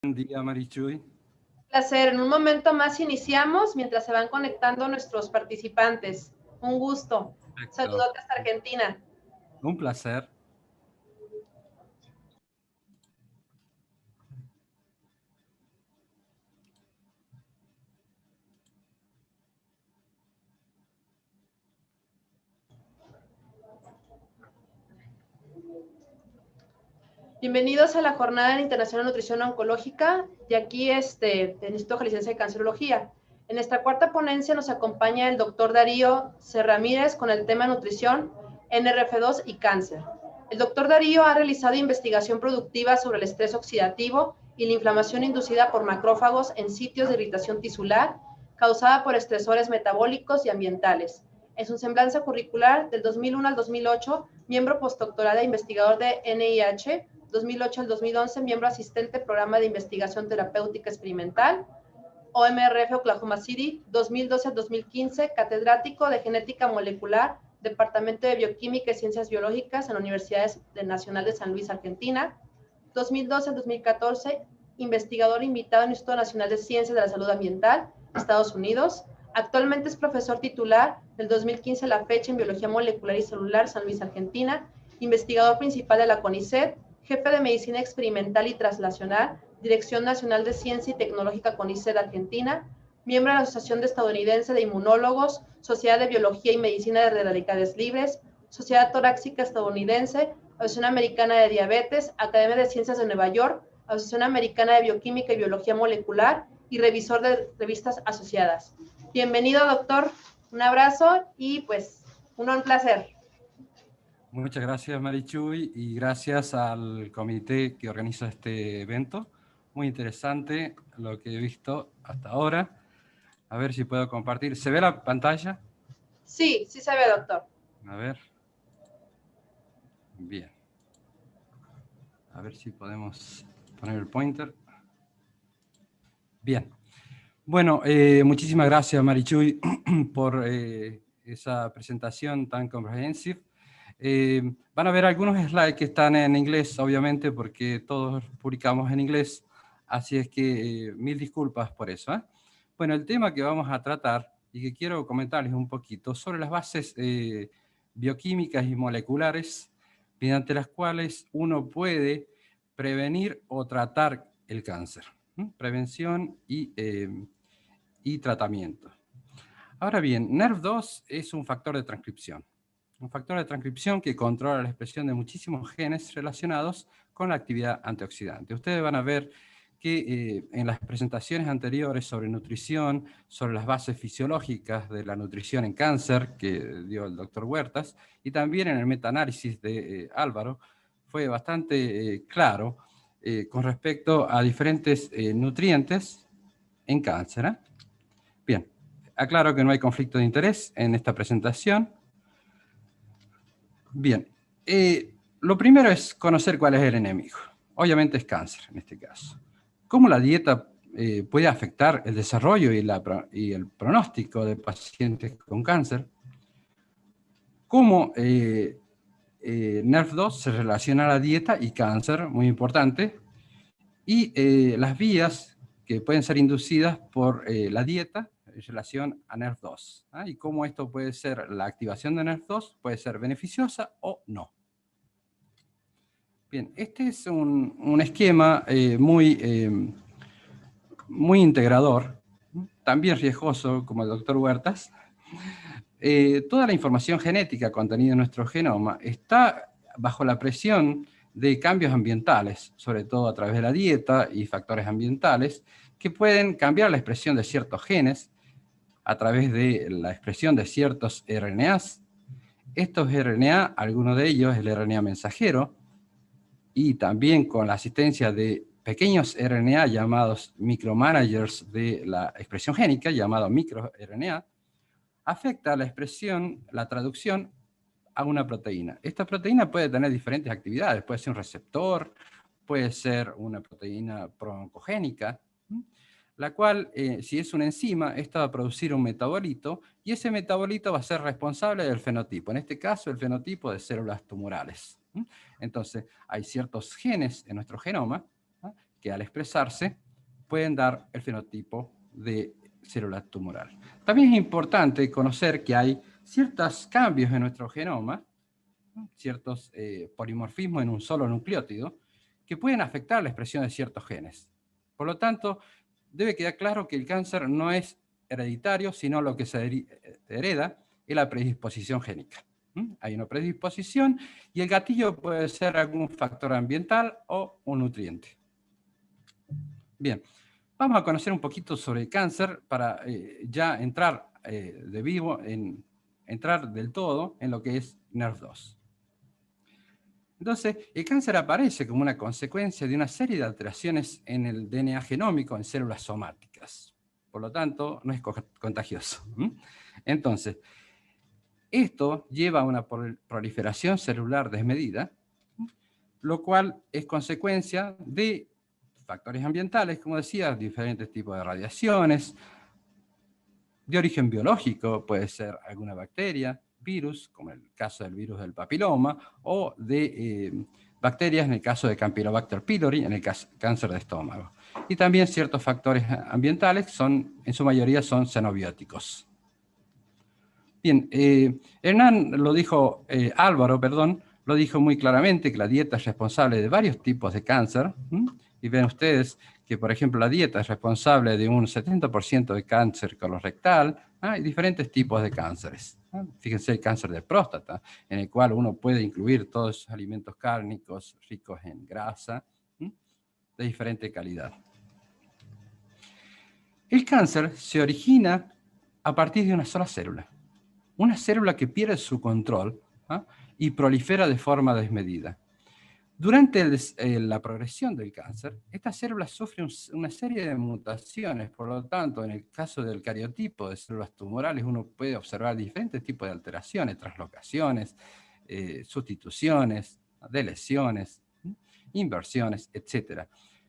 Buen día, Marichuy. Placer. En un momento más iniciamos mientras se van conectando nuestros participantes. Un gusto. Perfecto. Saludos desde Argentina. Un placer. Bienvenidos a la Jornada Internacional de Nutrición Oncológica y aquí del Instituto Jalisciense de Cancerología. En nuestra cuarta ponencia nos acompaña el doctor Darío C. Ramírez con el tema nutrición, NRF2 y cáncer. El doctor Darío ha realizado investigación productiva sobre el estrés oxidativo y la inflamación inducida por macrófagos en sitios de irritación tisular causada por estresores metabólicos y ambientales. En su semblanza curricular del 2001 al 2008, miembro postdoctoral e investigador de NIH, 2008 al 2011, miembro asistente Programa de Investigación Terapéutica Experimental, OMRF Oklahoma City, 2012 al 2015, catedrático de Genética Molecular, Departamento de Bioquímica y Ciencias Biológicas en la Universidad Nacional de San Luis, Argentina, 2012 al 2014, investigador invitado en el Instituto Nacional de Ciencias de la Salud Ambiental, Estados Unidos. Actualmente es profesor titular del 2015 a la fecha en Biología Molecular y Celular, San Luis, Argentina, investigador principal de la CONICET, jefe de Medicina Experimental y Translacional, Dirección Nacional de Ciencia y Tecnológica CONICET Argentina, miembro de la Asociación Estadounidense de Inmunólogos, Sociedad de Biología y Medicina de Radicales Libres, Sociedad Torácica Estadounidense, Asociación Americana de Diabetes, Academia de Ciencias de Nueva York, Asociación Americana de Bioquímica y Biología Molecular y revisor de revistas asociadas. Bienvenido, doctor. Un abrazo y pues un placer. Muchas gracias, Marichuy, y gracias al comité que organiza este evento. Muy interesante lo que he visto hasta ahora. A ver si puedo compartir. ¿Se ve la pantalla? Sí, sí se ve, doctor. A ver. Bien. A ver si podemos poner el pointer. Bien. Bueno, muchísimas gracias, Marichuy, por esa presentación tan comprehensive. Van a ver algunos slides que están en inglés, obviamente, porque todos publicamos en inglés, así es que mil disculpas por eso. Bueno, el tema que vamos a tratar y que quiero comentarles un poquito sobre las bases bioquímicas y moleculares mediante las cuales uno puede prevenir o tratar el cáncer. Prevención y tratamiento. Ahora bien, NERV2 es un factor de transcripción. Un factor de transcripción que controla la expresión de muchísimos genes relacionados con la actividad antioxidante. Ustedes van a ver que en las presentaciones anteriores sobre nutrición, sobre las bases fisiológicas de la nutrición en cáncer que dio el doctor Huertas, y también en el metaanálisis de Álvaro, fue bastante claro con respecto a diferentes nutrientes en cáncer. Bien, aclaro que no hay conflicto de interés en esta presentación. Bien, lo primero es conocer cuál es el enemigo. Obviamente es cáncer en este caso. ¿Cómo la dieta puede afectar el desarrollo y el pronóstico de pacientes con cáncer? ¿Cómo NERV2 se relaciona a la dieta y cáncer? Muy importante. Y las vías que pueden ser inducidas por la dieta en relación a NERV2. Y cómo esto puede ser, la activación de NERV2 puede ser beneficiosa o no. Bien, este es un esquema muy integrador, también riesgoso como el doctor Huertas. Toda la información genética contenida en nuestro genoma está bajo la presión de cambios ambientales, sobre todo a través de la dieta y factores ambientales, que pueden cambiar la expresión de ciertos genes a través de la expresión de ciertos RNAs. Estos RNA, alguno de ellos, el RNA mensajero, y también con la asistencia de pequeños RNA llamados micromanagers de la expresión génica, llamados microRNA, afecta la expresión, la traducción a una proteína. Esta proteína puede tener diferentes actividades, puede ser un receptor, puede ser una proteína pro-oncogénica, la cual, si es una enzima, esta va a producir un metabolito, y ese metabolito va a ser responsable del fenotipo, en este caso el fenotipo de células tumorales. Entonces, hay ciertos genes en nuestro genoma que al expresarse pueden dar el fenotipo de célula tumoral. También es importante conocer que hay ciertos cambios en nuestro genoma, ciertos polimorfismos en un solo nucleótido, que pueden afectar la expresión de ciertos genes. Por lo tanto, debe quedar claro que el cáncer no es hereditario, sino lo que se hereda es la predisposición génica. Hay una predisposición y el gatillo puede ser algún factor ambiental o un nutriente. Bien, vamos a conocer un poquito sobre el cáncer para ya entrar entrar del todo en lo que es NERV2. Entonces, el cáncer aparece como una consecuencia de una serie de alteraciones en el DNA genómico en células somáticas. Por lo tanto, no es contagioso. Entonces, esto lleva a una proliferación celular desmedida, lo cual es consecuencia de factores ambientales, como decía, diferentes tipos de radiaciones, de origen biológico, puede ser alguna bacteria, virus, como el caso del virus del papiloma, o de bacterias, en el caso de Campylobacter pylori, en el cáncer de estómago. Y también ciertos factores ambientales, en su mayoría son xenobióticos. Bien, Álvaro, lo dijo muy claramente, que la dieta es responsable de varios tipos de cáncer. Y ven ustedes que, por ejemplo, la dieta es responsable de un 70% de cáncer colorectal, y diferentes tipos de cánceres. Fíjense el cáncer de próstata, en el cual uno puede incluir todos esos alimentos cárnicos ricos en grasa, de diferente calidad. El cáncer se origina a partir de una sola célula. Una célula que pierde su control y prolifera de forma desmedida. Durante la progresión del cáncer, estas células sufren una serie de mutaciones. Por lo tanto, en el caso del cariotipo de células tumorales, uno puede observar diferentes tipos de alteraciones, translocaciones, sustituciones, deleciones, inversiones, etc.,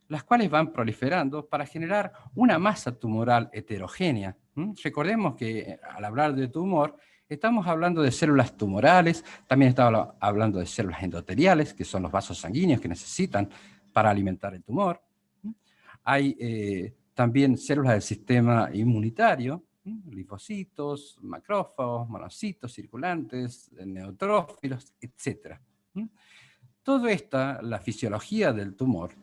las cuales van proliferando para generar una masa tumoral heterogénea. Recordemos que al hablar de tumor, estamos hablando de células tumorales, también estamos hablando de células endoteliales, que son los vasos sanguíneos que necesitan para alimentar el tumor. Hay también células del sistema inmunitario, linfocitos, macrófagos, monocitos circulantes, neutrófilos, etc. Todo esto, la fisiología del tumor,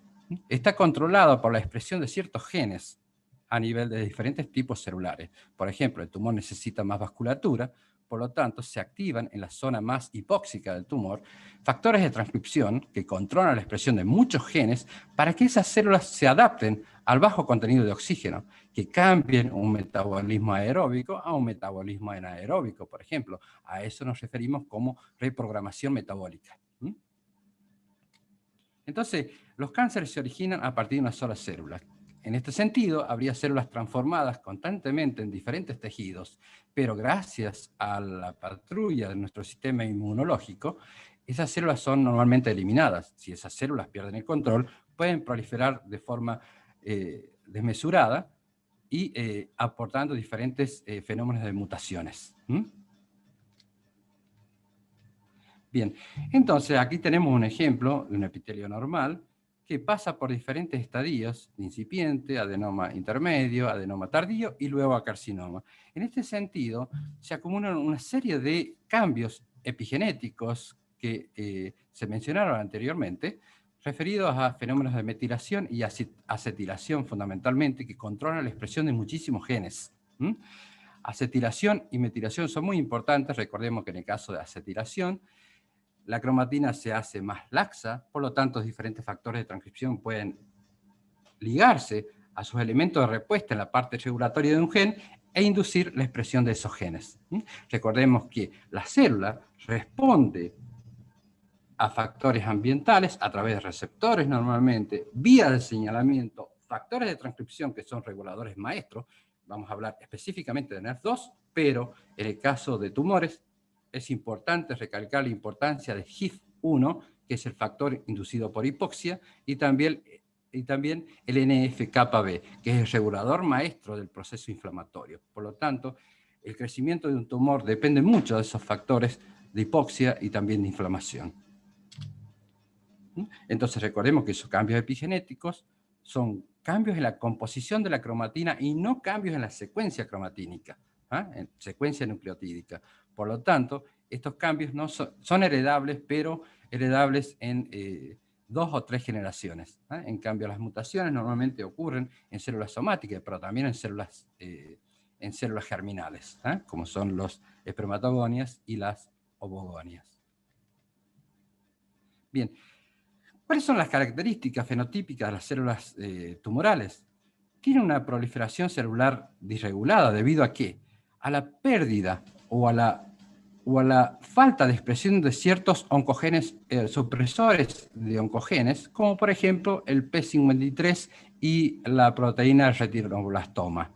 está controlada por la expresión de ciertos genes a nivel de diferentes tipos celulares. Por ejemplo, el tumor necesita más vasculatura, por lo tanto, se activan en la zona más hipóxica del tumor factores de transcripción que controlan la expresión de muchos genes para que esas células se adapten al bajo contenido de oxígeno, que cambien un metabolismo aeróbico a un metabolismo anaeróbico, por ejemplo. A eso nos referimos como reprogramación metabólica. Entonces, los cánceres se originan a partir de una sola célula. En este sentido, habría células transformadas constantemente en diferentes tejidos, pero gracias a la patrulla de nuestro sistema inmunológico, esas células son normalmente eliminadas. Si esas células pierden el control, pueden proliferar de forma desmesurada y aportando diferentes fenómenos de mutaciones. Bien, entonces aquí tenemos un ejemplo de un epitelio normal que pasa por diferentes estadios, incipiente, adenoma intermedio, adenoma tardío y luego a carcinoma. En este sentido, se acumulan una serie de cambios epigenéticos que se mencionaron anteriormente, referidos a fenómenos de metilación y acetilación fundamentalmente, que controlan la expresión de muchísimos genes. Acetilación y metilación son muy importantes. Recordemos que en el caso de acetilación, la cromatina se hace más laxa, por lo tanto, diferentes factores de transcripción pueden ligarse a sus elementos de respuesta en la parte regulatoria de un gen e inducir la expresión de esos genes. Recordemos que la célula responde a factores ambientales a través de receptores normalmente, vía de señalamiento, factores de transcripción que son reguladores maestros. Vamos a hablar específicamente de NERV2, pero en el caso de tumores, es importante recalcar la importancia de HIF1, que es el factor inducido por hipoxia, y también el NF-κB, que es el regulador maestro del proceso inflamatorio. Por lo tanto, el crecimiento de un tumor depende mucho de esos factores de hipoxia y también de inflamación. Entonces recordemos que esos cambios epigenéticos son cambios en la composición de la cromatina y no cambios en la secuencia cromatínica, en secuencia nucleotídica. Por lo tanto, estos cambios no son heredables, pero heredables en 2 o 3 generaciones. En cambio, las mutaciones normalmente ocurren en células somáticas, pero también en células germinales, como son los espermatogonias y las ovogonias. Bien, ¿cuáles son las características fenotípicas de las células tumorales? Tienen una proliferación celular disregulada, ¿debido a qué? A la pérdida o a la falta de expresión de ciertos oncogenes, supresores de oncogenes, como por ejemplo el P53 y la proteína retinoblastoma.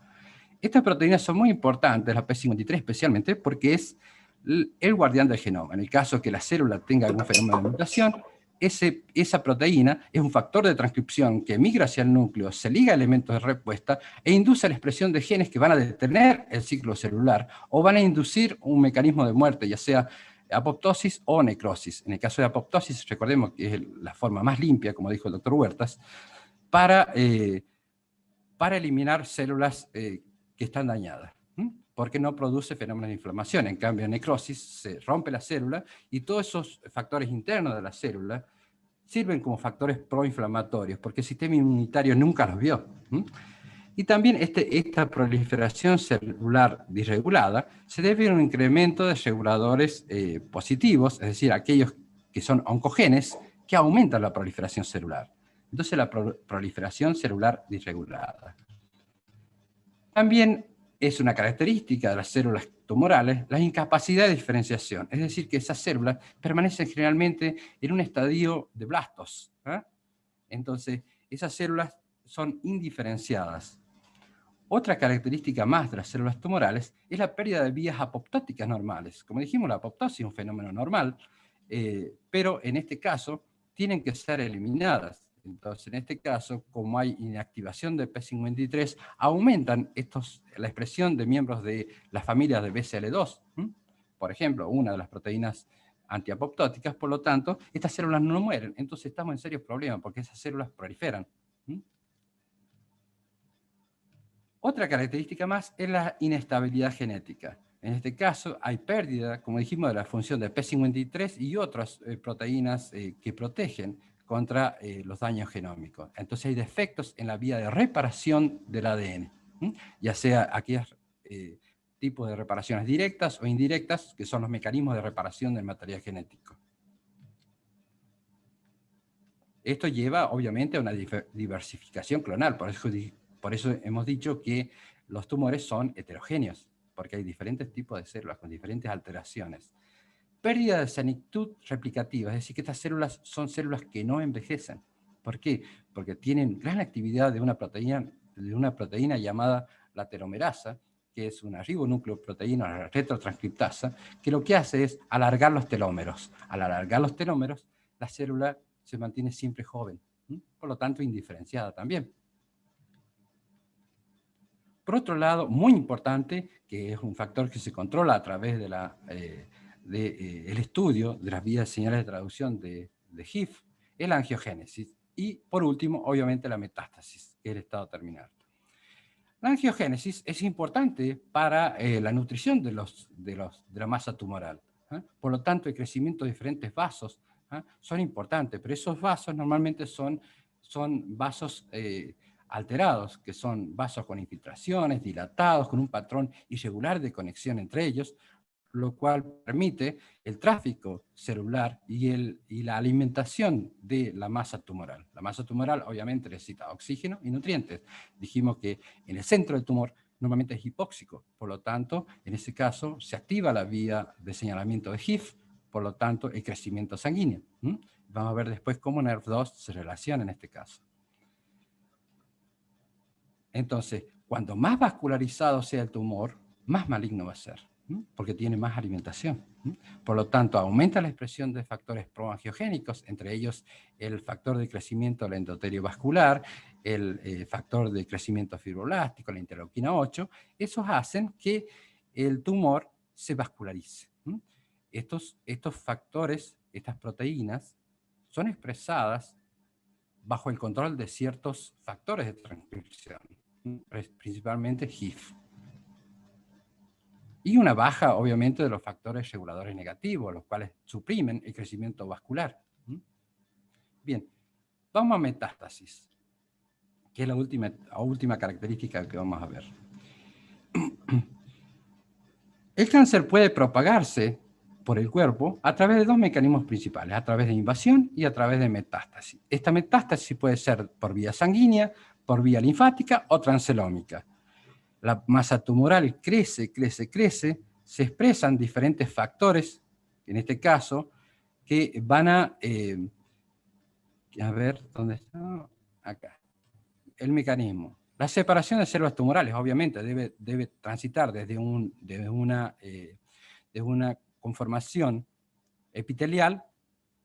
Estas proteínas son muy importantes, la P53 especialmente, porque es el guardián del genoma. En el caso que la célula tenga algún fenómeno de mutación, esa proteína es un factor de transcripción que migra hacia el núcleo, se liga a elementos de respuesta e induce la expresión de genes que van a detener el ciclo celular o van a inducir un mecanismo de muerte, ya sea apoptosis o necrosis. En el caso de apoptosis, recordemos que es la forma más limpia, como dijo el doctor Huertas, para eliminar células que están dañadas, porque no produce fenómenos de inflamación. En cambio, en necrosis se rompe la célula y todos esos factores internos de la célula sirven como factores proinflamatorios, porque el sistema inmunitario nunca los vio. Y también esta proliferación celular disregulada se debe a un incremento de reguladores positivos, es decir, aquellos que son oncogenes que aumentan la proliferación celular. Entonces, la proliferación celular disregulada. También es una característica de las células tumorales la incapacidad de diferenciación, es decir, que esas células permanecen generalmente en un estadio de blastos. Entonces, esas células son indiferenciadas. Otra característica más de las células tumorales es la pérdida de vías apoptóticas normales. Como dijimos, la apoptosis es un fenómeno normal, pero en este caso tienen que ser eliminadas. Entonces, en este caso, como hay inactivación de P53, aumentan la expresión de miembros de las familias de BCL2. Por ejemplo, una de las proteínas antiapoptóticas, por lo tanto, estas células no mueren. Entonces estamos en serios problemas porque esas células proliferan. Otra característica más es la inestabilidad genética. En este caso hay pérdida, como dijimos, de la función de P53 y otras proteínas que protegen contra los daños genómicos. Entonces hay defectos en la vía de reparación del ADN, ya sea aquellos tipos de reparaciones directas o indirectas, que son los mecanismos de reparación del material genético. Esto lleva, obviamente, a una diversificación clonal, por eso hemos dicho que los tumores son heterogéneos, porque hay diferentes tipos de células con diferentes alteraciones. Pérdida de senectud replicativa, es decir, que estas células son células que no envejecen. ¿Por qué? Porque tienen gran actividad de una proteína llamada la telomerasa, que es una ribonucleoproteína, una retrotranscriptasa, que lo que hace es alargar los telómeros. Al alargar los telómeros, la célula se mantiene siempre joven, por lo tanto indiferenciada también. Por otro lado, muy importante, que es un factor que se controla a través de el estudio de las vías de señales de traducción de HIF, es la angiogénesis. Y por último, obviamente, la metástasis, que es el estado terminal. La angiogénesis es importante para la nutrición de la masa tumoral. Por lo tanto, el crecimiento de diferentes vasos son importantes, pero esos vasos normalmente son vasos alterados, que son vasos con infiltraciones, dilatados, con un patrón irregular de conexión entre ellos, lo cual permite el tráfico celular y la alimentación de la masa tumoral. La masa tumoral obviamente necesita oxígeno y nutrientes. Dijimos que en el centro del tumor normalmente es hipóxico, por lo tanto, en ese caso se activa la vía de señalamiento de HIF, por lo tanto, el crecimiento sanguíneo. Vamos a ver después cómo NERV2 se relaciona en este caso. Entonces, cuanto más vascularizado sea el tumor, más maligno va a ser, porque tiene más alimentación. Por lo tanto, aumenta la expresión de factores proangiogénicos, entre ellos el factor de crecimiento del endotelio vascular, el factor de crecimiento fibroblástico, la interleuquina 8, esos hacen que el tumor se vascularice. Estos factores, estas proteínas, son expresadas bajo el control de ciertos factores de transcripción, principalmente HIF. Y una baja, obviamente, de los factores reguladores negativos, los cuales suprimen el crecimiento vascular. Bien, vamos a metástasis, que es la última característica que vamos a ver. El cáncer puede propagarse por el cuerpo a través de dos mecanismos principales, a través de invasión y a través de metástasis. Esta metástasis puede ser por vía sanguínea, por vía linfática o transcelómica. La masa tumoral crece, se expresan diferentes factores, en este caso, que van a ver, ¿dónde está? Acá. El mecanismo. La separación de células tumorales, obviamente, debe transitar desde una conformación epitelial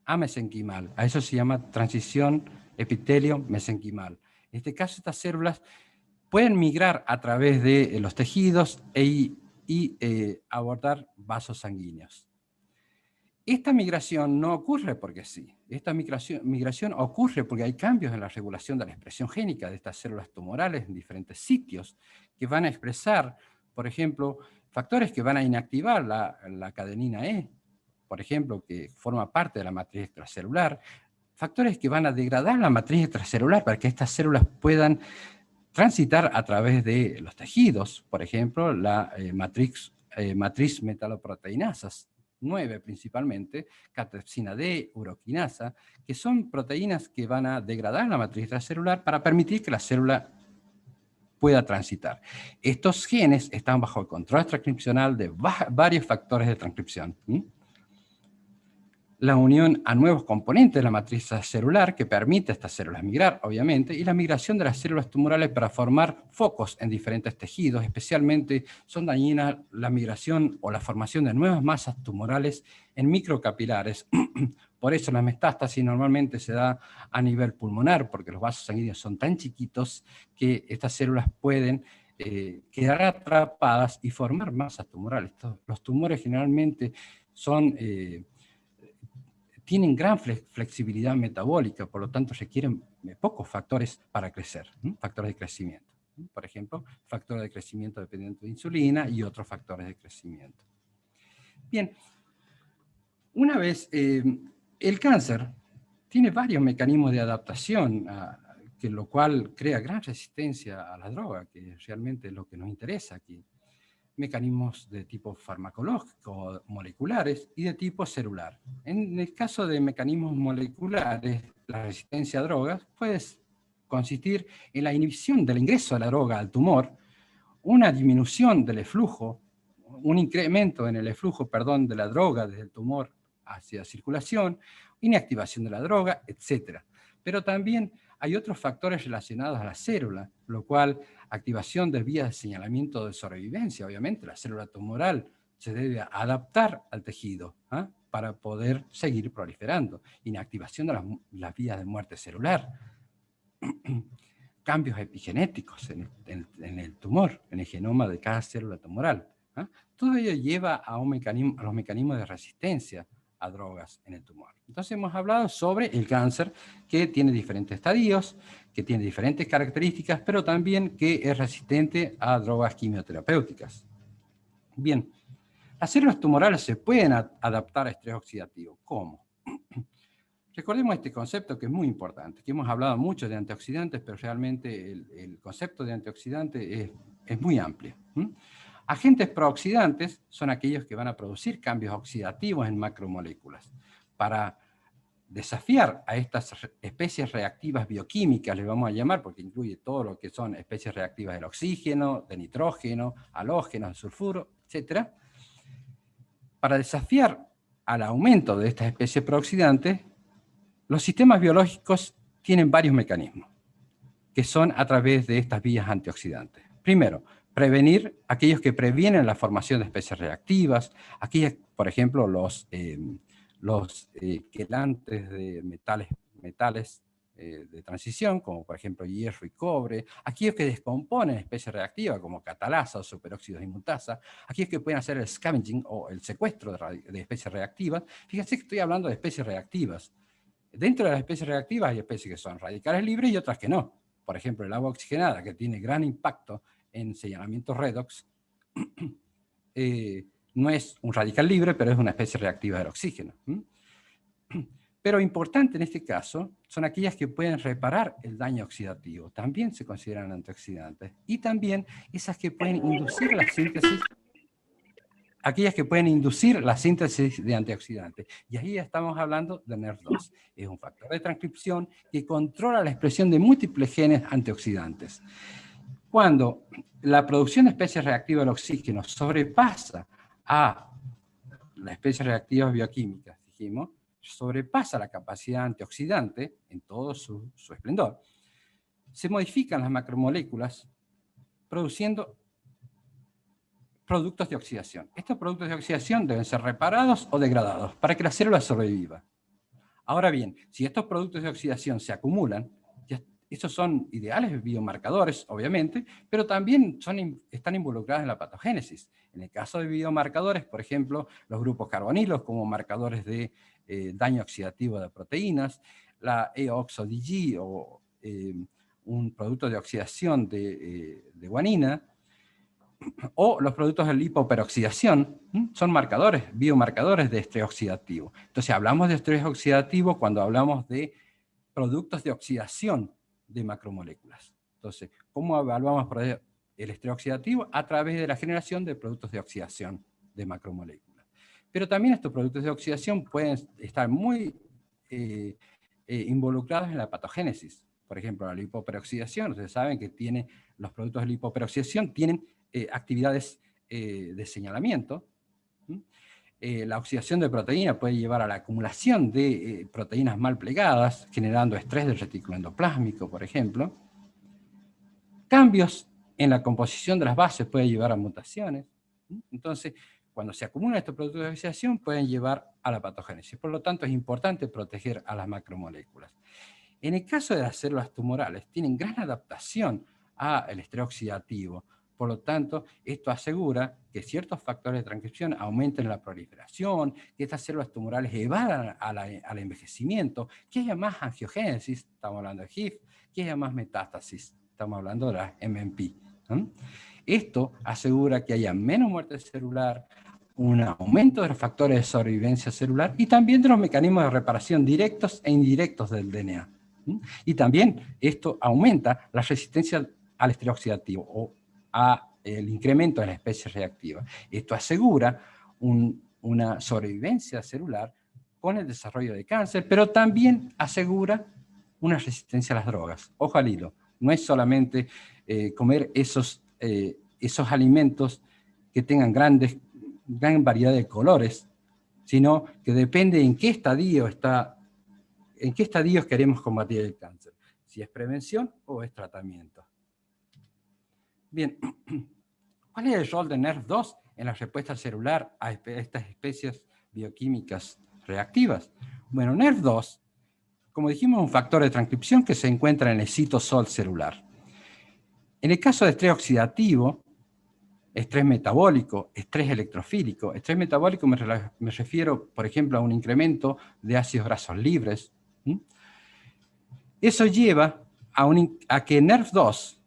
a mesenquimal. A eso se llama transición epitelio-mesenquimal. En este caso, estas células pueden migrar a través de los tejidos y abordar vasos sanguíneos. Esta migración no ocurre porque sí. Esta migración ocurre porque hay cambios en la regulación de la expresión génica de estas células tumorales en diferentes sitios que van a expresar, por ejemplo, factores que van a inactivar la cadenina E, por ejemplo, que forma parte de la matriz extracelular, factores que van a degradar la matriz extracelular para que estas células puedan transitar a través de los tejidos, por ejemplo, la matriz metaloproteinasas 9 principalmente, cateepsina D, uroquinasa, que son proteínas que van a degradar la matriz extracelular para permitir que la célula pueda transitar. Estos genes están bajo el control transcripcional de varios factores de transcripción. La unión a nuevos componentes de la matriz celular que permite a estas células migrar, obviamente, y la migración de las células tumorales para formar focos en diferentes tejidos, especialmente son dañinas la migración o la formación de nuevas masas tumorales en microcapilares. Por eso la metástasis normalmente se da a nivel pulmonar, porque los vasos sanguíneos son tan chiquitos que estas células pueden quedar atrapadas y formar masas tumorales. Los tumores generalmente tienen gran flexibilidad metabólica, por lo tanto requieren pocos factores para crecer, factores de crecimiento. Por ejemplo, factores de crecimiento dependiente de insulina y otros factores de crecimiento. Bien, una vez, el cáncer tiene varios mecanismos de adaptación, lo cual crea gran resistencia a la droga, que realmente es lo que nos interesa aquí. Mecanismos de tipo farmacológico, moleculares, y de tipo celular. En el caso de mecanismos moleculares, la resistencia a drogas puede consistir en la inhibición del ingreso de la droga al tumor, una disminución del eflujo, un incremento en el eflujo, de la droga desde el tumor hacia circulación, inactivación de la droga, etc. Pero también hay otros factores relacionados a la célula, lo cual, activación de vías de señalamiento de sobrevivencia, obviamente, la célula tumoral se debe adaptar al tejido para poder seguir proliferando. Inactivación de las vías de muerte celular. Cambios epigenéticos en el tumor, en el genoma de cada célula tumoral. Todo ello lleva a los mecanismos de resistencia a drogas en el tumor. Entonces hemos hablado sobre el cáncer, que tiene diferentes estadios, que tiene diferentes características, pero también que es resistente a drogas quimioterapéuticas. Bien, las células tumorales se pueden adaptar a estrés oxidativo. ¿Cómo? Recordemos este concepto que es muy importante, que hemos hablado mucho de antioxidantes, pero realmente el concepto de antioxidante es muy amplio. Agentes prooxidantes son aquellos que van a producir cambios oxidativos en macromoléculas. Para desafiar a estas especies reactivas bioquímicas, les vamos a llamar, porque incluye todo lo que son especies reactivas del oxígeno, de nitrógeno, halógenos, de sulfuro, etc. Para desafiar al aumento de estas especies prooxidantes, los sistemas biológicos tienen varios mecanismos, que son a través de estas vías antioxidantes. Primero, prevenir aquellos que previenen la formación de especies reactivas, aquellas, por ejemplo, los quelantes de metales de transición, como por ejemplo hierro y cobre, aquellos que descomponen especies reactivas, como catalasa o superóxidos y mutasa, aquellos que pueden hacer el scavenging o el secuestro de especies reactivas. Fíjense que estoy hablando de especies reactivas. Dentro de las especies reactivas hay especies que son radicales libres y otras que no. Por ejemplo, el agua oxigenada, que tiene gran impacto en señalamiento redox, no es un radical libre, pero es una especie reactiva del oxígeno. Pero importante en este caso son aquellas que pueden reparar el daño oxidativo. También se consideran antioxidantes. Y también esas que pueden inducir la síntesis, aquellas que pueden inducir la síntesis de antioxidantes. Y ahí estamos hablando de NERV2. Es un factor de transcripción que controla la expresión de múltiples genes antioxidantes. Cuando la producción de especies reactivas del oxígeno sobrepasa a las especies reactivas bioquímicas, dijimos, sobrepasa la capacidad antioxidante en todo su esplendor, se modifican las macromoléculas produciendo productos de oxidación. Estos productos de oxidación deben ser reparados o degradados para que la célula sobreviva. Ahora bien, si estos productos de oxidación se acumulan, estos son ideales biomarcadores, obviamente, pero también están involucrados en la patogénesis. En el caso de biomarcadores, por ejemplo, los grupos carbonilos como marcadores de daño oxidativo de proteínas, la EOXO-DG o un producto de oxidación de guanina, o los productos de lipoperoxidación, son marcadores, biomarcadores de estrés oxidativo. Entonces hablamos de estrés oxidativo cuando hablamos de productos de oxidación de macromoléculas. Entonces, ¿cómo evaluamos el estrés oxidativo? A través de la generación de productos de oxidación de macromoléculas. Pero también estos productos de oxidación pueden estar muy involucrados en la patogénesis. Por ejemplo, la lipoperoxidación, ustedes saben que los productos de lipoperoxidación tienen actividades de señalamiento. La oxidación de proteína puede llevar a la acumulación de proteínas mal plegadas, generando estrés del retículo endoplásmico, por ejemplo. Cambios en la composición de las bases pueden llevar a mutaciones. Entonces, cuando se acumulan estos productos de oxidación, pueden llevar a la patogénesis. Por lo tanto, es importante proteger a las macromoléculas. En el caso de las células tumorales, tienen gran adaptación al estrés oxidativo. Por lo tanto, esto asegura que ciertos factores de transcripción aumenten la proliferación, que estas células tumorales evadan al envejecimiento, que haya más angiogénesis, estamos hablando de HIF, que haya más metástasis, estamos hablando de la MMP. Esto asegura que haya menos muerte celular, un aumento de los factores de sobrevivencia celular y también de los mecanismos de reparación directos e indirectos del DNA. Y también esto aumenta la resistencia al estrés oxidativo o el incremento de las especies reactivas. Esto asegura una sobrevivencia celular con el desarrollo de cáncer, pero también asegura una resistencia a las drogas. Ojo al hilo, no es solamente comer esos alimentos que tengan gran variedad de colores, sino que depende en qué estadios queremos combatir el cáncer, si es prevención o es tratamiento. Bien, ¿cuál es el rol de NERV2 en la respuesta celular a estas especies bioquímicas reactivas? Bueno, NERV2, como dijimos, es un factor de transcripción que se encuentra en el citosol celular. En el caso de estrés oxidativo, estrés metabólico, estrés electrofílico. Estrés metabólico me refiero, por ejemplo, a un incremento de ácidos grasos libres. Eso lleva a que NERV2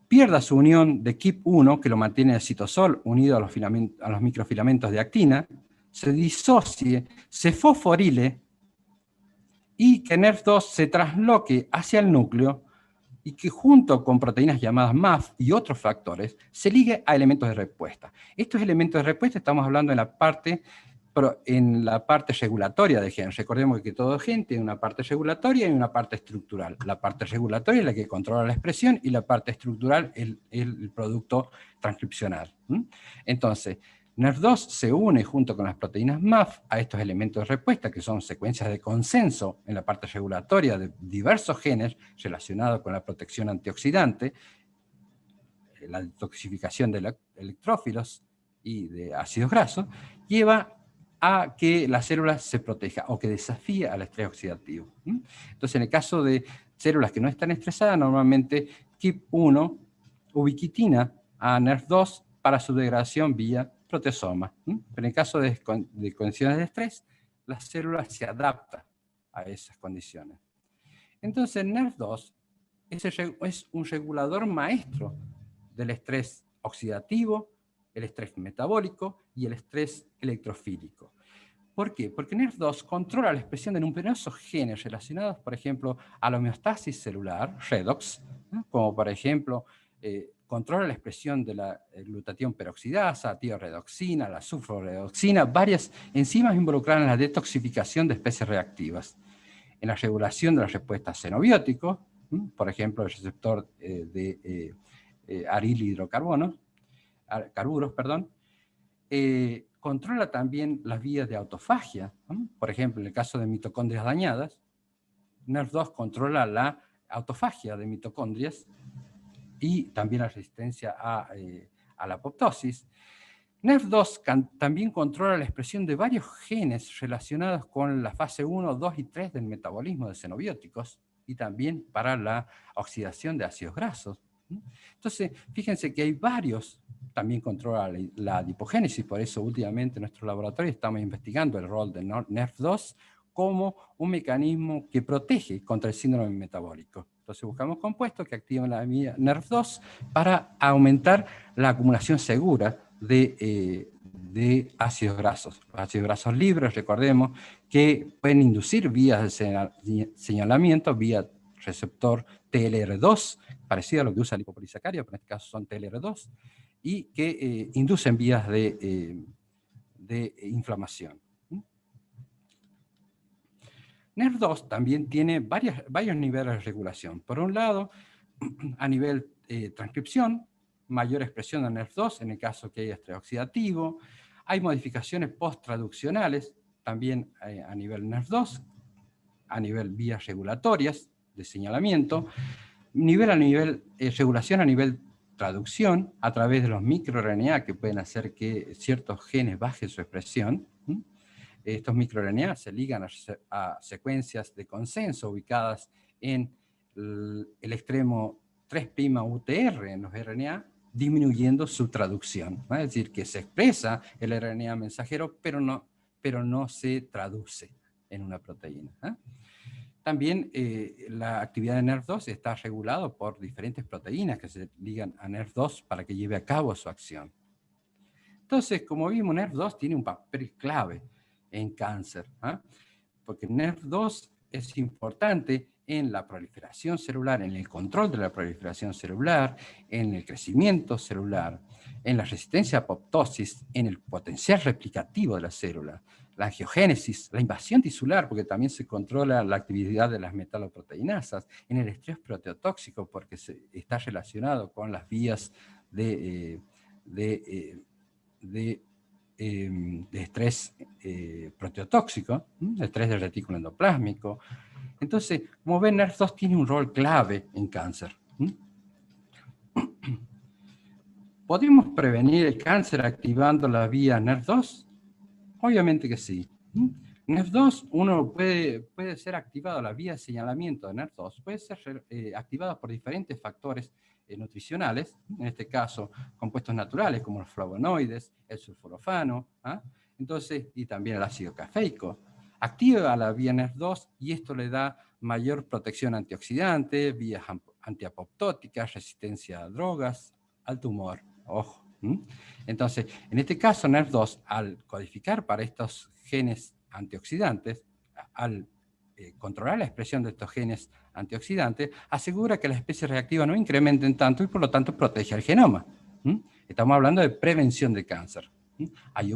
pierda su unión de KIP1, que lo mantiene el citosol unido a los microfilamentos de actina, se disocie, se fosforile y que NERV2 se trasloque hacia el núcleo y que junto con proteínas llamadas MAF y otros factores se ligue a elementos de respuesta. Estos elementos de respuesta estamos hablando en la parte regulatoria del gen. Recordemos que todo gen tiene una parte regulatoria y una parte estructural. La parte regulatoria es la que controla la expresión y la parte estructural es el producto transcripcional. Entonces, NERV2 se une junto con las proteínas MAF a estos elementos de respuesta, que son secuencias de consenso en la parte regulatoria de diversos genes relacionados con la protección antioxidante, la detoxificación de electrófilos y de ácidos grasos, lleva a que la célula se proteja o que desafíe al estrés oxidativo. Entonces, en el caso de células que no están estresadas, normalmente KIP1 ubiquitina a NERV2 para su degradación vía proteasoma. Pero en el caso de condiciones de estrés, la célula se adapta a esas condiciones. Entonces, NERV2 es un regulador maestro del estrés oxidativo, el estrés metabólico y el estrés electrofílico. ¿Por qué? Porque NERV2 controla la expresión de numerosos genes relacionados, por ejemplo, a la homeostasis celular, redox, ¿no? Como por ejemplo, controla la expresión de la glutatión peroxidasa, tioredoxina, la sulforedoxina, varias enzimas involucradas en la detoxificación de especies reactivas, en la regulación de la respuesta a xenobióticos, por ejemplo, el receptor de aril hidrocarburos, controla también las vías de autofagia, ¿no? Por ejemplo, en el caso de mitocondrias dañadas, NERV2 controla la autofagia de mitocondrias y también la resistencia a la apoptosis. NERV2 también controla la expresión de varios genes relacionados con la fase 1, 2 y 3 del metabolismo de xenobióticos y también para la oxidación de ácidos grasos. Entonces, fíjense que hay varios, también controla la adipogénesis, por eso últimamente en nuestro laboratorio estamos investigando el rol de NERV2 como un mecanismo que protege contra el síndrome metabólico. Entonces buscamos compuestos que activan la vía NERV2 para aumentar la acumulación segura de ácidos grasos. Los ácidos grasos libres, recordemos, que pueden inducir vías de señalamiento vía receptor TLR2, parecido a lo que usa el lipopolisacárido, pero en este caso son TLR2, y que inducen vías de inflamación. NERV2 también tiene varios niveles de regulación. Por un lado, a nivel transcripción, mayor expresión de NERV2 en el caso que haya estrés oxidativo. Hay modificaciones post-traduccionales también a nivel NERV2, a nivel vías regulatorias de señalamiento, regulación a nivel traducción a través de los microRNA que pueden hacer que ciertos genes bajen su expresión. Estos microRNA se ligan a secuencias de consenso ubicadas en el extremo 3' UTR en los RNA, disminuyendo su traducción, ¿no? Es decir, que se expresa el RNA mensajero, pero no se traduce en una proteína. También la actividad de NERV2 está regulada por diferentes proteínas que se ligan a NERV2 para que lleve a cabo su acción. Entonces, como vimos, NERV2 tiene un papel clave en cáncer, porque NERV2 es importante en la proliferación celular, en el control de la proliferación celular, en el crecimiento celular, en la resistencia a apoptosis, en el potencial replicativo de la célula, la angiogénesis, la invasión tisular, porque también se controla la actividad de las metaloproteinasas, en el estrés proteotóxico, porque está relacionado con las vías de estrés proteotóxico, estrés del retículo endoplásmico. Entonces, como ven, NERV2 tiene un rol clave en cáncer. ¿Podemos prevenir el cáncer activando la vía NERV2? Obviamente que sí. NERV2, uno puede ser activado, la vía de señalamiento de NERV2 puede ser activada por diferentes factores nutricionales, en este caso compuestos naturales como los flavonoides, el sulforafano, entonces, y también el ácido cafeico. Activa la vía NERV2 y esto le da mayor protección antioxidante, vías antiapoptóticas, resistencia a drogas, al tumor, ojo. Entonces, en este caso, NERV2, al codificar para estos genes antioxidantes, al controlar la expresión de estos genes antioxidantes, asegura que las especies reactivas no incrementen tanto y por lo tanto protege al genoma. Estamos hablando de prevención de cáncer. Hay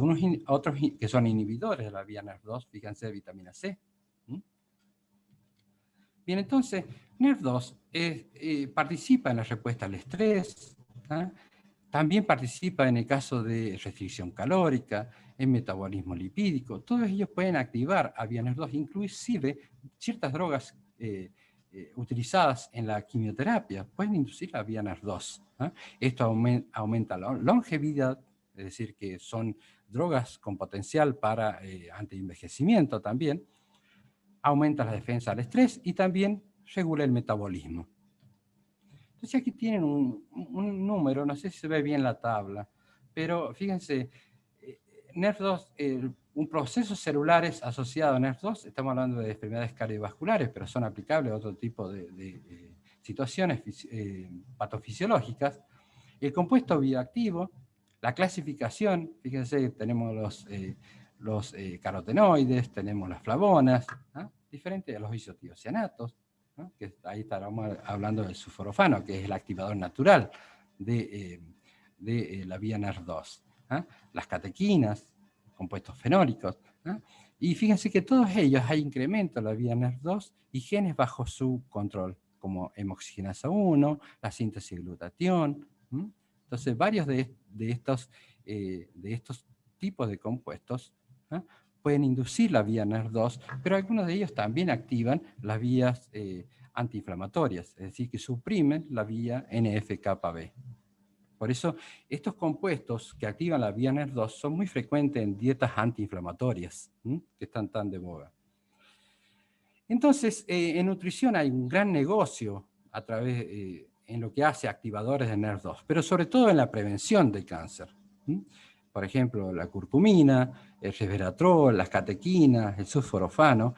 otros que son inhibidores de la vía NERV2, fíjense, vitamina C. Bien, entonces, NERV2 participa en la respuesta al estrés, también participa en el caso de restricción calórica, en metabolismo lipídico. Todos ellos pueden activar a vía NERV2, inclusive ciertas drogas utilizadas en la quimioterapia pueden inducir la vía NERV2. Esto aumenta la longevidad, es decir, que son drogas con potencial para antienvejecimiento también, aumenta la defensa al estrés y también regula el metabolismo. Entonces aquí tienen un número, no sé si se ve bien la tabla, pero fíjense, NERV2 un proceso celulares asociado a NERD2, estamos hablando de enfermedades cardiovasculares, pero son aplicables a otro tipo de situaciones patofisiológicas. El compuesto bioactivo, la clasificación, fíjense, tenemos los carotenoides, tenemos las flavonas, ¿no? Diferente a los isotiocianatos, ¿no? Que ahí estábamos hablando del sulforafano, que es el activador natural de la vía NERD2. ¿Ah? Las catequinas, compuestos fenólicos. ¿Ah? Y fíjense que todos ellos hay incremento en la vía NERD2 y genes bajo su control, como hemoxigenasa 1, la síntesis de glutatión. Entonces, varios de estos tipos de compuestos, ¿ah? Pueden inducir la vía NERD2, pero algunos de ellos también activan las vías antiinflamatorias, es decir, que suprimen la vía NF-κB. Por eso, estos compuestos que activan la vía NERD2 son muy frecuentes en dietas antiinflamatorias, que están tan de moda. Entonces, en nutrición hay un gran negocio a través, en lo que hace activadores de NERD2, pero sobre todo en la prevención del cáncer. Por ejemplo, la curcumina, el resveratrol, las catequinas, el sulforafano.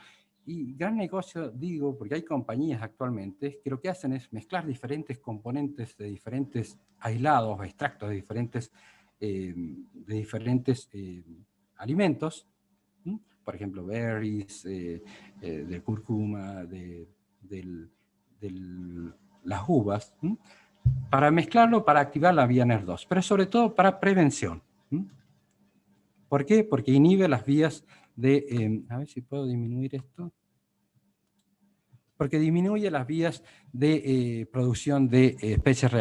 Y gran negocio, digo, porque hay compañías actualmente que lo que hacen es mezclar diferentes componentes de diferentes aislados o extractos de diferentes alimentos, por ejemplo, berries, del cúrcuma, de las uvas, para mezclarlo para activar la vía NERD2, pero sobre todo para prevención. ¿Por qué? Porque inhibe las vías de... a ver si puedo disminuir esto. Porque disminuye las vías de producción de especies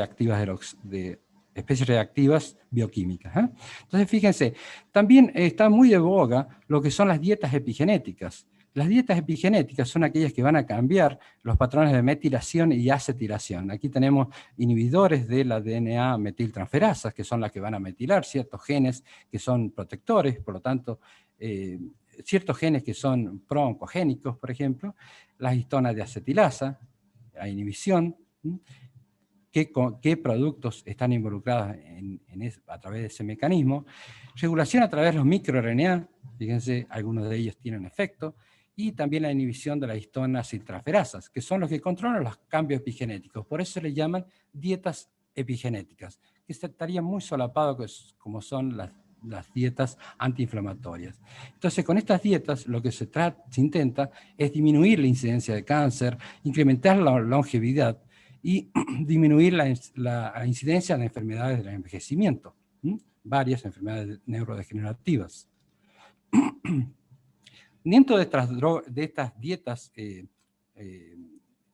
reactivas bioquímicas. Entonces, fíjense, también está muy de boga lo que son las dietas epigenéticas. Las dietas epigenéticas son aquellas que van a cambiar los patrones de metilación y acetilación. Aquí tenemos inhibidores de la DNA metiltransferasas, que son las que van a metilar ciertos genes que son protectores, por lo tanto, ciertos genes que son pro-oncogénicos, por ejemplo, las histonas de acetilasa, la inhibición, qué productos están involucrados a través de ese mecanismo, regulación a través de los microRNA, fíjense, algunos de ellos tienen efecto, y también la inhibición de las histonas transferasas, que son los que controlan los cambios epigenéticos. Por eso se les llaman dietas epigenéticas, que estarían muy solapados como son las dietas antiinflamatorias. Entonces, con estas dietas lo que se intenta es disminuir la incidencia de cáncer, incrementar la longevidad y disminuir la incidencia de enfermedades del envejecimiento, varias enfermedades neurodegenerativas. Dentro de estas dietas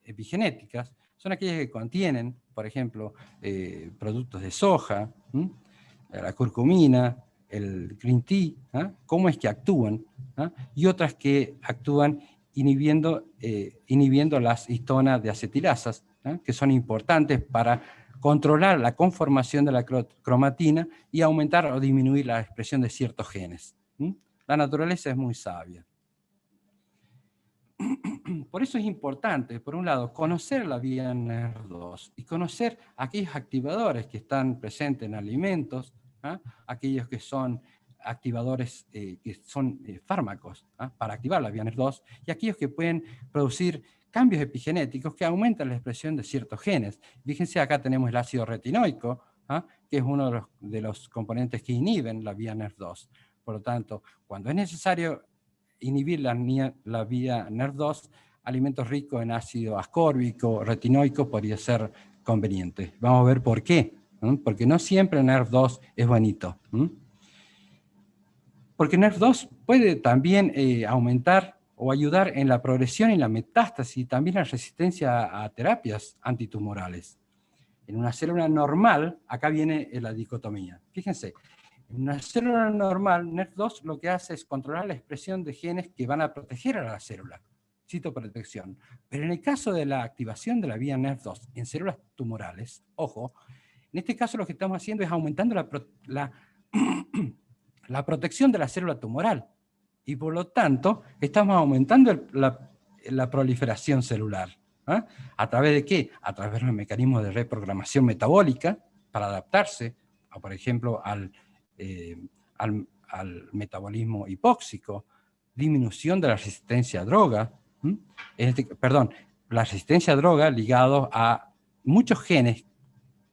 epigenéticas son aquellas que contienen, por ejemplo, productos de soja, la curcumina, el green tea, cómo es que actúan, y otras que actúan inhibiendo las histonas de acetilasas, que son importantes para controlar la conformación de la cromatina y aumentar o disminuir la expresión de ciertos genes. La naturaleza es muy sabia. Por eso es importante, por un lado, conocer la vía NERD2 y conocer aquellos activadores que están presentes en alimentos, aquellos que son activadores, que son fármacos para activar la vía NERD2, y aquellos que pueden producir cambios epigenéticos que aumentan la expresión de ciertos genes. Fíjense, acá tenemos el ácido retinoico, que es uno de los componentes que inhiben la vía NERD2. Por lo tanto, cuando es necesario inhibir la vía NERD2, alimentos ricos en ácido ascórbico, retinoico, podría ser conveniente. Vamos a ver por qué. Porque no siempre NERD2 es bonito. Porque NERD2 puede también aumentar o ayudar en la progresión y la metástasis y también la resistencia a terapias antitumorales. En una célula normal, acá viene la dicotomía. Fíjense, en una célula normal, NERD2 lo que hace es controlar la expresión de genes que van a proteger a la célula, citoprotección. Pero en el caso de la activación de la vía NERD2 en células tumorales, ojo, en este caso lo que estamos haciendo es aumentando la protección de la célula tumoral y por lo tanto estamos aumentando la proliferación celular. ¿A través de qué? A través de los mecanismos de reprogramación metabólica para adaptarse, por ejemplo, al metabolismo hipóxico, disminución de la resistencia a droga, la resistencia a droga ligado a muchos genes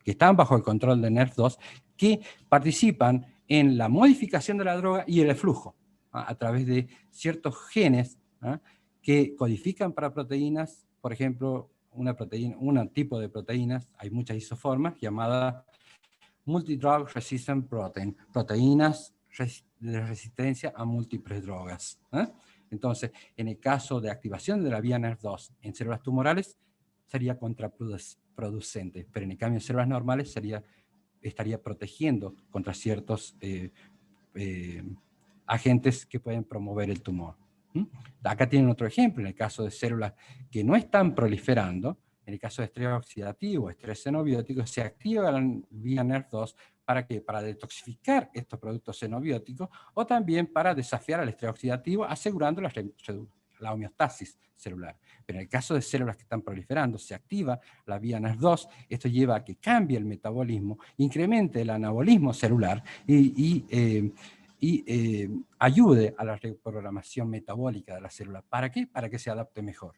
que están bajo el control de NERV2 que participan en la modificación de la droga y el flujo a través de ciertos genes que codifican para proteínas, por ejemplo, un tipo de proteínas, hay muchas isoformas llamadas multidrug resistant protein, proteínas de resistencia a múltiples drogas. Entonces, en el caso de activación de la vía NERV2 en células tumorales, sería contraproducente, pero en el cambio en células normales estaría protegiendo contra ciertos agentes que pueden promover el tumor. Acá tienen otro ejemplo, en el caso de células que no están proliferando, en el caso de estrés oxidativo, estrés xenobiótico, se activa la vía NERV2 ¿para qué? Para detoxificar estos productos xenobióticos o también para desafiar al estrés oxidativo, asegurando la homeostasis celular. Pero en el caso de células que están proliferando, se activa la vía NERV2, esto lleva a que cambie el metabolismo, incremente el anabolismo celular y ayude a la reprogramación metabólica de la célula. ¿Para qué? Para que se adapte mejor,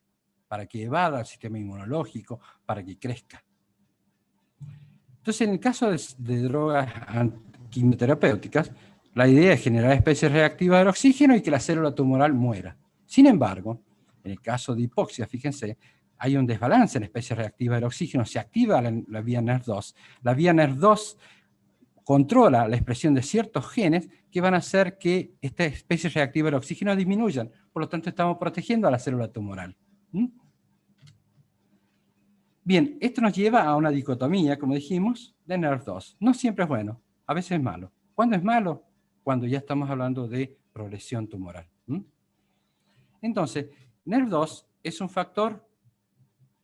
para que evada el sistema inmunológico, para que crezca. Entonces, en el caso de drogas quimioterapéuticas, la idea es generar especies reactivas del oxígeno y que la célula tumoral muera. Sin embargo, en el caso de hipoxia, fíjense, hay un desbalance en especies reactivas del oxígeno, se activa la vía NERV2. La vía NERV2 controla la expresión de ciertos genes que van a hacer que esta especie reactiva del oxígeno disminuyan. Por lo tanto, estamos protegiendo a la célula tumoral. Bien, esto nos lleva a una dicotomía, como dijimos, de NERV2. No siempre es bueno, a veces es malo. ¿Cuándo es malo? Cuando ya estamos hablando de progresión tumoral. Entonces, NERV2 es un factor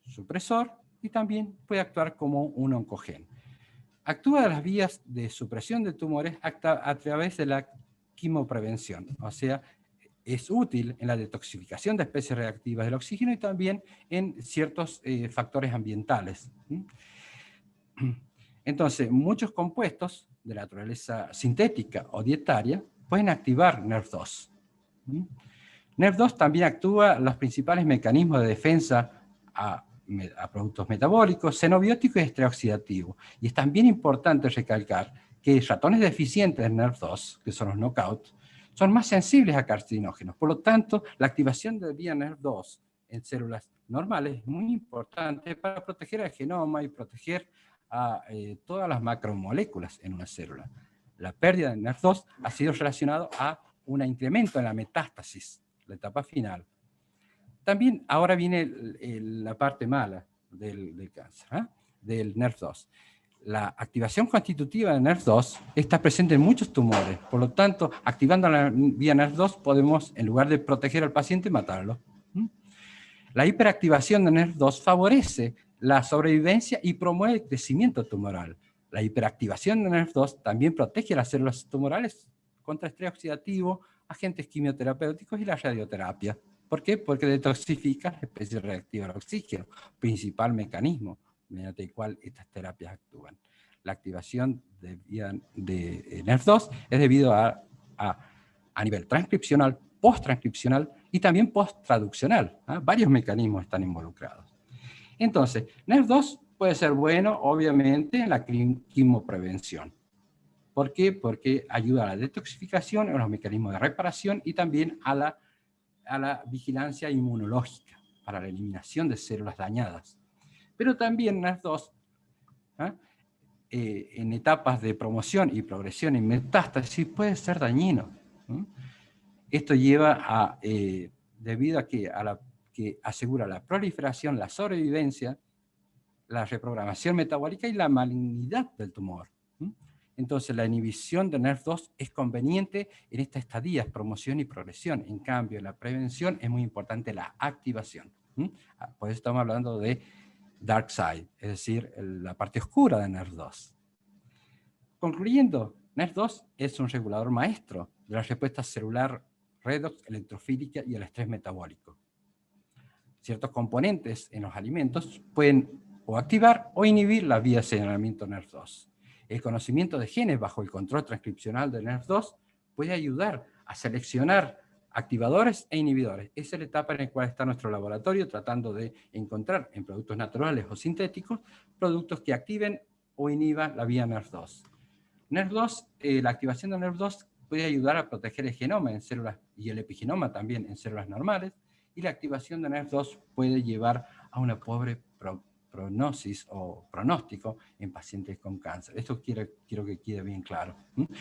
supresor y también puede actuar como un oncogen. Actúa de las vías de supresión de tumores a través de la quimoprevención, o sea, es útil en la detoxificación de especies reactivas del oxígeno y también en ciertos factores ambientales. Entonces, muchos compuestos de naturaleza sintética o dietaria pueden activar NERV2. NERV2 también actúa los principales mecanismos de defensa a productos metabólicos, xenobióticos y estrés oxidativo. Y es también importante recalcar que ratones deficientes de NERV2, que son los knockouts, son más sensibles a carcinógenos. Por lo tanto, la activación de vía NERV2 en células normales es muy importante para proteger al genoma y proteger a todas las macromoléculas en una célula. La pérdida de NERV2 ha sido relacionado a un incremento en la metástasis, la etapa final. También ahora viene la parte mala del cáncer, del NERV2. La activación constitutiva de NERV2 está presente en muchos tumores. Por lo tanto, activando la vía NERV2 podemos, en lugar de proteger al paciente, matarlo. La hiperactivación de NERV2 favorece la sobrevivencia y promueve el crecimiento tumoral. La hiperactivación de NERV2 también protege a las células tumorales contra estrés oxidativo, agentes quimioterapéuticos y la radioterapia. ¿Por qué? Porque detoxifica la especie reactiva al oxígeno, principal mecanismo mediante el cual estas terapias actúan. La activación de NERV2 es debido a nivel transcripcional, post-transcripcional y también post-traduccional. Varios mecanismos están involucrados. Entonces, NERV2 puede ser bueno, obviamente, en la quimoprevención. ¿Por qué? Porque ayuda a la detoxificación, a los mecanismos de reparación y también a la vigilancia inmunológica para la eliminación de células dañadas. Pero también NERV2, en etapas de promoción y progresión en metástasis, puede ser dañino. Esto lleva debido a que asegura la proliferación, la sobrevivencia, la reprogramación metabólica y la malignidad del tumor. Entonces, la inhibición de NERV2 es conveniente en estas estadías, promoción y progresión. En cambio, en la prevención es muy importante la activación. Por eso estamos hablando de dark side, es decir, la parte oscura de NERV2. Concluyendo, NERV2 es un regulador maestro de la respuesta celular redox, electrofílica y el estrés metabólico. Ciertos componentes en los alimentos pueden o activar o inhibir la vía de señalamiento NERV2. El conocimiento de genes bajo el control transcripcional de NERV2 puede ayudar a seleccionar activadores e inhibidores. Esa es la etapa en la cual está nuestro laboratorio, tratando de encontrar en productos naturales o sintéticos productos que activen o inhiban la vía NERV2. NERV2, la activación de NERV2 puede ayudar a proteger el genoma en células y el epigenoma también en células normales, y la activación de NERV2 puede llevar a una pobre prognosis o pronóstico en pacientes con cáncer. Esto quiero que quede bien claro.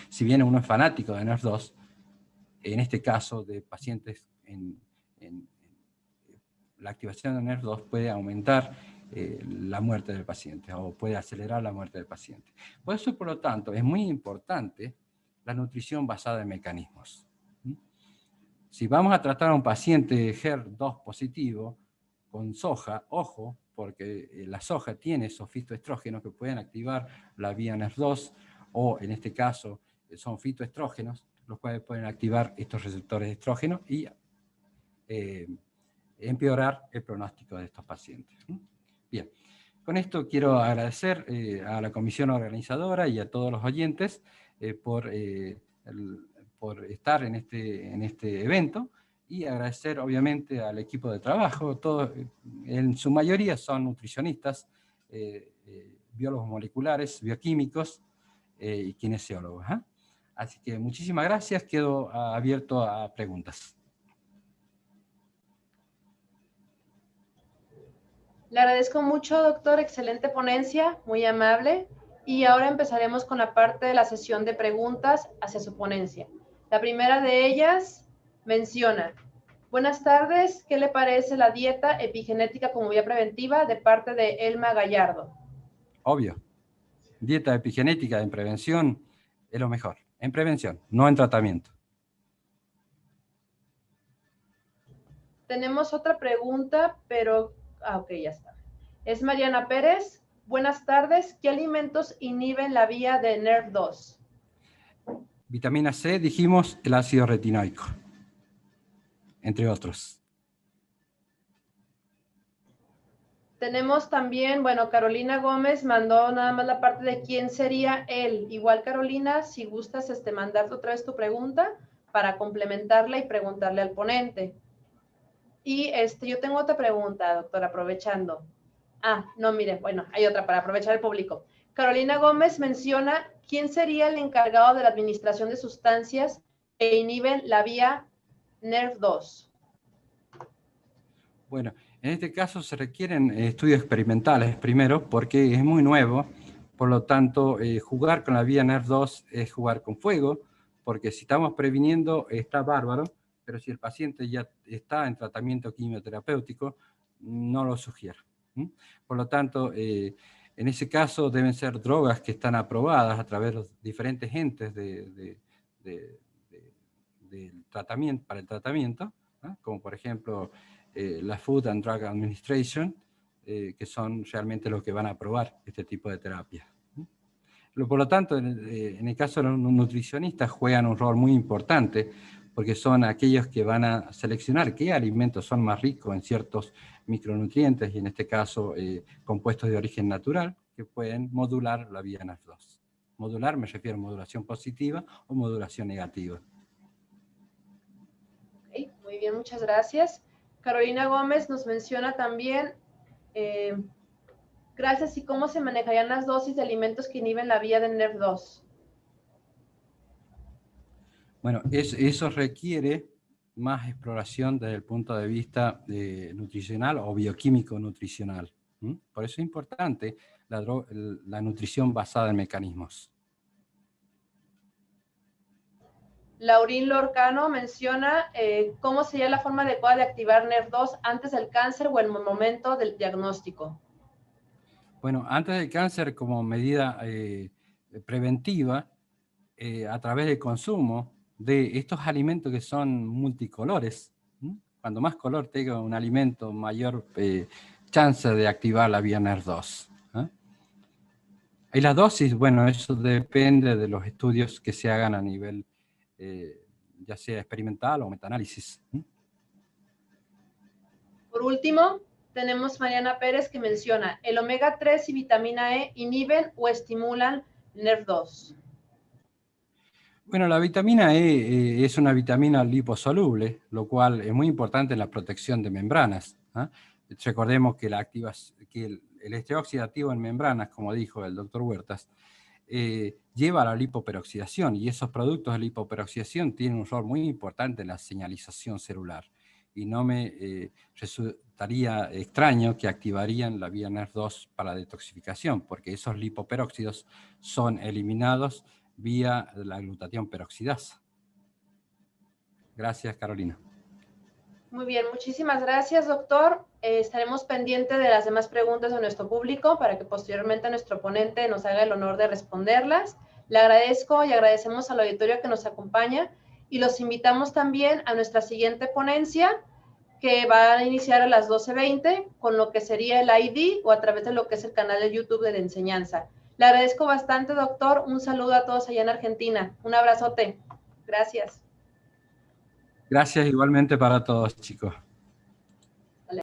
Si bien uno es fanático de NERV2, en este caso de pacientes la activación de NERV2 puede aumentar la muerte del paciente o puede acelerar la muerte del paciente. Por eso, por lo tanto, es muy importante la nutrición basada en mecanismos. Si vamos a tratar a un paciente HER2 positivo con soja, ojo, porque la soja tiene esos fitoestrógenos que pueden activar la vía NERV2, o en este caso son fitoestrógenos, los cuales pueden activar estos receptores de estrógeno y empeorar el pronóstico de estos pacientes. Bien, con esto quiero agradecer a la comisión organizadora y a todos los oyentes por estar en este evento, y agradecer obviamente al equipo de trabajo. Todos, en su mayoría son nutricionistas, biólogos moleculares, bioquímicos y kinesiólogos. Así que muchísimas gracias, quedo abierto a preguntas. Le agradezco mucho, doctor, excelente ponencia, muy amable. Y ahora empezaremos con la parte de la sesión de preguntas hacia su ponencia. La primera de ellas menciona: buenas tardes, ¿qué le parece la dieta epigenética como vía preventiva? De parte de Elma Gallardo. Obvio. Dieta epigenética en prevención es lo mejor. En prevención, no en tratamiento. Tenemos otra pregunta, pero... ok, ya está. Es Mariana Pérez. Buenas tardes. ¿Qué alimentos inhiben la vía de NERV2? Vitamina C, dijimos, el ácido retinoico, entre otros. Tenemos también, bueno, Carolina Gómez mandó nada más la parte de quién sería él. Igual, Carolina, si gustas mandar otra vez tu pregunta para complementarla y preguntarle al ponente. Y yo tengo otra pregunta, doctor, aprovechando. No, mire, bueno, hay otra para aprovechar el público. Carolina Gómez menciona quién sería el encargado de la administración de sustancias que inhiben la vía NERV2. Bueno, en este caso se requieren estudios experimentales primero, porque es muy nuevo. Por lo tanto, jugar con la vía NERV2 es jugar con fuego, porque si estamos previniendo está bárbaro, pero si el paciente ya está en tratamiento quimioterapéutico, no lo sugiero. Por lo tanto, en ese caso deben ser drogas que están aprobadas a través de los diferentes entes del tratamiento, para el tratamiento, ¿no? Como por ejemplo la Food and Drug Administration, que son realmente los que van a aprobar este tipo de terapia. Por lo tanto, en el caso de los nutricionistas juegan un rol muy importante, porque son aquellos que van a seleccionar qué alimentos son más ricos en ciertos micronutrientes, y en este caso compuestos de origen natural, que pueden modular la vía NERV2. Modular me refiero a modulación positiva o modulación negativa. Okay, muy bien, muchas gracias. Carolina Gómez nos menciona también, gracias, ¿y cómo se manejarían las dosis de alimentos que inhiben la vía de NERV2? Bueno, eso requiere más exploración desde el punto de vista nutricional o bioquímico nutricional. Por eso es importante la nutrición basada en mecanismos. Laurín Lorcano menciona cómo sería la forma adecuada de activar NERV2 antes del cáncer o en el momento del diagnóstico. Bueno, antes del cáncer, como medida preventiva, a través del consumo de estos alimentos que son multicolores. Cuando más color tenga un alimento, mayor chance de activar la vía NERV2. Y la dosis, bueno, eso depende de los estudios que se hagan a nivel ya sea experimental o metaanálisis. Por último, tenemos Mariana Pérez que menciona, ¿el omega 3 y vitamina E inhiben o estimulan NERV2? Bueno, la vitamina E es una vitamina liposoluble, lo cual es muy importante en la protección de membranas. ¿Ah? Recordemos que, el estrés oxidativo en membranas, como dijo el doctor Huertas, lleva a la lipoperoxidación, y esos productos de lipoperoxidación tienen un rol muy importante en la señalización celular. Y no me resultaría extraño que activarían la vía NER2 para detoxificación, porque esos lipoperóxidos son eliminados vía la glutatión peroxidasa. Gracias, Carolina. Muy bien, muchísimas gracias, doctor. Estaremos pendientes de las demás preguntas de nuestro público para que posteriormente nuestro ponente nos haga el honor de responderlas. Le agradezco y agradecemos al auditorio que nos acompaña y los invitamos también a nuestra siguiente ponencia que va a iniciar a las 12:20 con lo que sería el ID o a través de lo que es el canal de YouTube de la enseñanza. Le agradezco bastante, doctor. Un saludo a todos allá en Argentina. Un abrazote. Gracias. Gracias igualmente para todos, chicos.